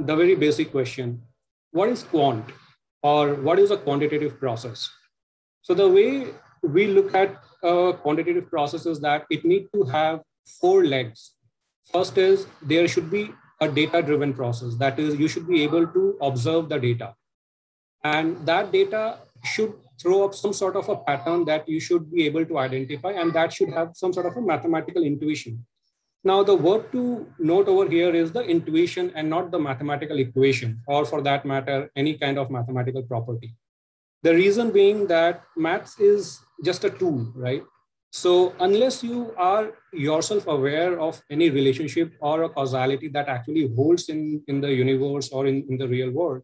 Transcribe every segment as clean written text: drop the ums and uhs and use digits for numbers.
the very basic question, what is quant or what is a quantitative process? So the way we look at a quantitative process is that it needs to have 4 legs. First is there should be a data-driven process. That is, you should be able to observe the data. And that data should throw up some sort of a pattern that you should be able to identify, and that should have some sort of a mathematical intuition. Now, the word to note over here is the intuition and not the mathematical equation, or for that matter, any kind of mathematical property. The reason being that maths is just a tool, right? So unless you are yourself aware of any relationship or a causality that actually holds in the universe or in the real world,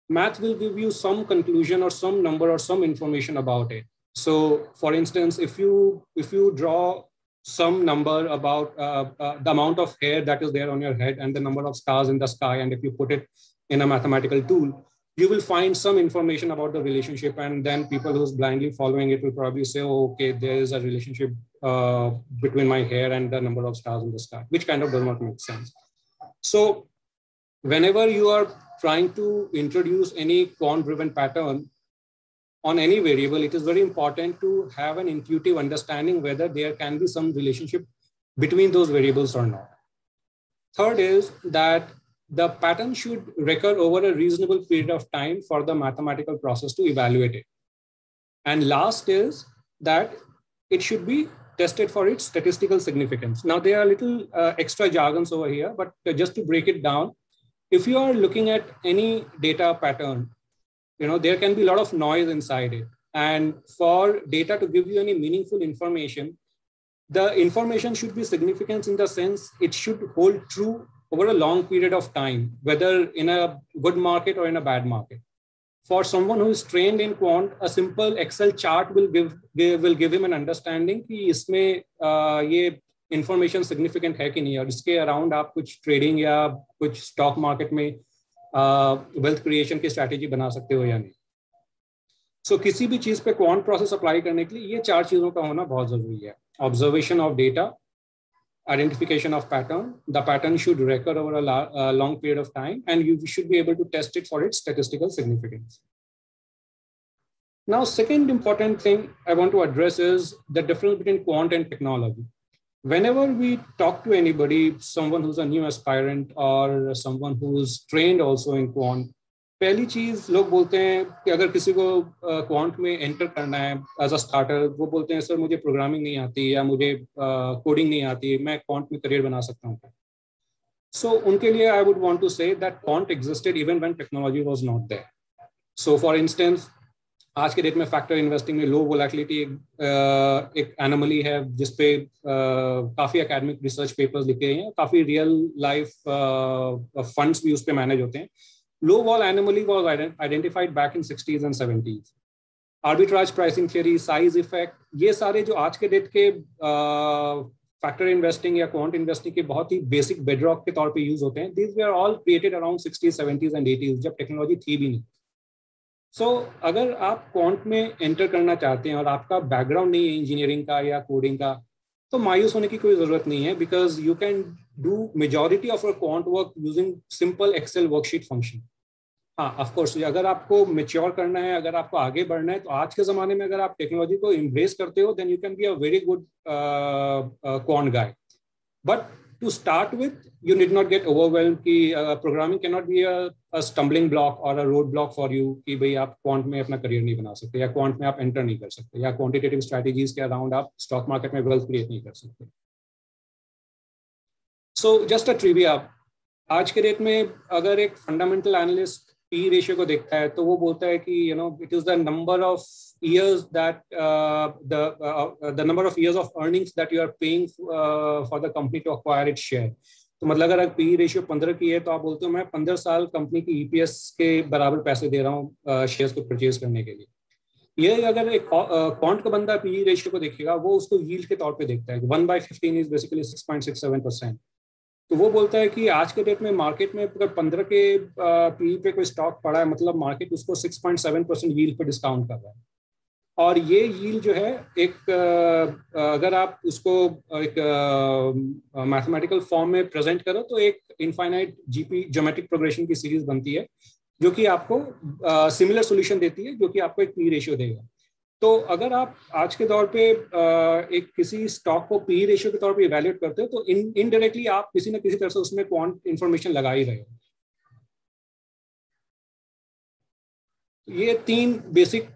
math will give you some conclusion or some number or some information about it. So for instance, if you draw some number about the amount of hair that is there on your head and the number of stars in the sky, and if you put it in a mathematical tool, you will find some information about the relationship, and then people who's blindly following it will probably say, oh, okay, there is a relationship between my hair and the number of stars in the sky, which kind of does not make sense. So whenever you are trying to introduce any quant-driven pattern on any variable, it is very important to have an intuitive understanding whether there can be some relationship between those variables or not. Third is that the pattern should recur over a reasonable period of time for the mathematical process to evaluate it. And last is that it should be tested for its statistical significance. Now, there are little extra jargons over here, but just to break it down, if you are looking at any data pattern, there can be a lot of noise inside it. And for data to give you any meaningful information, the information should be significant in the sense it should hold true over a long period of time, whether in a good market or in a bad market. For someone who is trained in quant, a simple Excel chart will give him an understanding कि इसमें ये information significant है कि नहीं, और इसके around आप कुछ trading या कुछ stock market में wealth creation की strategy बना सकते हो या नहीं. So किसी भी चीज पे quant process apply करने के लिए ये 4 चीजों का होना बहुत जरूरी है. Observation of data, identification of pattern. The pattern should recur over a long period of time, and you should be able to test it for its statistical significance. Now, second important thing I want to address is the difference between quant and technology. Whenever we talk to anybody, someone who's a new aspirant or someone who's trained also in quant, पहली चीज लोग बोलते हैं कि अगर किसी को quant में एंटर करना है एज अ स्टार्टर, वो बोलते हैं सर मुझे प्रोग्रामिंग नहीं आती या मुझे कोडिंग नहीं आती, मैं क्वांट में करियर बना सकता हूँ. सो उनके लिए I would want to say that quant existed even when technology was not there. So for instance, आज के डेट में फैक्टर इन्वेस्टिंग में लो वोलेटिलिटी एक एनोमली है जिसपे काफी एकेडमिक रिसर्च पेपर्स लिखे हैं, काफी रियल लाइफ फंड्स भी उस पे मैनेज होते हैं. Low vol anomaly was identified back in 60s and 70s. Arbitrage pricing theory, size effect, ये सारे जो आज के डेट के फैक्टर इन्वेस्टिंग या क्वांट इन्वेस्टिंग के बहुत ही बेसिक बेडरॉक के तौर पे यूज होते हैं. These were all created around 60s, 70s and 80s, जब टेक्नोलॉजी थी भी नहीं. So अगर आप क्वांट में एंटर करना चाहते हैं और आपका बैकग्राउंड नहीं है इंजीनियरिंग का या कोडिंग का, तो मायूस होने की कोई जरूरत नहीं है, because you can do majority of your quant work using simple Excel worksheet function. हाँ, ऑफ कोर्स अगर आपको मैच्योर करना है, अगर आपको आगे बढ़ना है, तो आज के जमाने में अगर आप टेक्नोलॉजी को एम्ब्रेस करते हो, then you can be a very good quant guy. But to start with, you need not get overwhelmed कि programming can not be a stumbling block और a road block for you कि भाई आप quant में अपना career नहीं बना सकते, या क्वांट में आप एंटर नहीं कर सकते, या क्वांटिटेटिव स्ट्रैटेजीज के अराउंड आप स्टॉक मार्केट में वेल्थ क्रिएट नहीं कर सकते. सो जस्ट अ ट्रिविया, आज के डेट में अगर एक फंडामेंटल एनालिस्ट पी रेशियो को देखता है तो वो बोलता है कि it is the number of years that the number of years of earnings that you are paying for the company to acquire its share. तो मतलब अगर पी रेशियो 15 की है तो आप बोलते हो मैं 15 साल कंपनी की ईपीएस के बराबर पैसे दे रहा हूँ शेयर्स को परचेज करने के लिए. ये अगर एक क्वांट का बंदा पी रेशियो को देखेगा, वो उसको यील्ड के तौर पे देखता है. 1/15 इज बेसिकली 6.67%. तो वो बोलता है कि आज के डेट में मार्केट में अगर 15 के पी पे कोई स्टॉक पड़ा है, मतलब मार्केट उसको 6.7% यील्ड पे डिस्काउंट कर रहा है. और ये यील्ड जो है एक अगर आप उसको एक मैथमेटिकल फॉर्म में प्रेजेंट करो तो एक इनफाइनाइट जीपी ज्योमेट्रिक प्रोग्रेशन की सीरीज बनती है जो कि आपको सिमिलर सॉल्यूशन देती है, जो कि आपको एक पी रेशियो देगा। तो अगर आप आज के दौर पे एक किसी स्टॉक को पी रेशियो के तौर पे इवैल्यूएट करते हो तो इनडायरेक्टली आप किसी ना किसी तरह से उसमें क्वांट इन्फॉर्मेशन लगा ही रहे हो। ये तीन बेसिक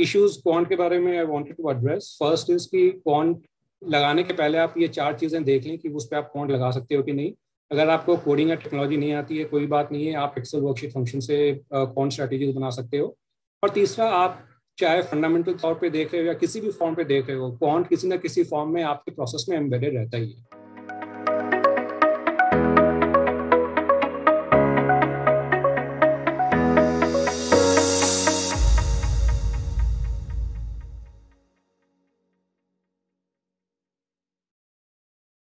इश्यूज क्वांट के बारे में I wanted to address. First is कि क्वांट लगाने के पहले आप ये चार चीजें देख लें कि उस पर आप क्वांट लगा सकते हो कि नहीं। अगर आपको कोडिंग या टेक्नोलॉजी नहीं आती है, कोई बात नहीं है, आप एक्सेल वर्कशीट फंक्शन से क्वांट स्ट्रेटेजीज बना सकते हो। और तीसरा, आप चाहे फंडामेंटल तौर पे देख रहे हो या किसी भी फॉर्म पे देख रहे हो, क्वांट किसी ना किसी फॉर्म में आपके प्रोसेस में एम्बेडेड रहता ही है।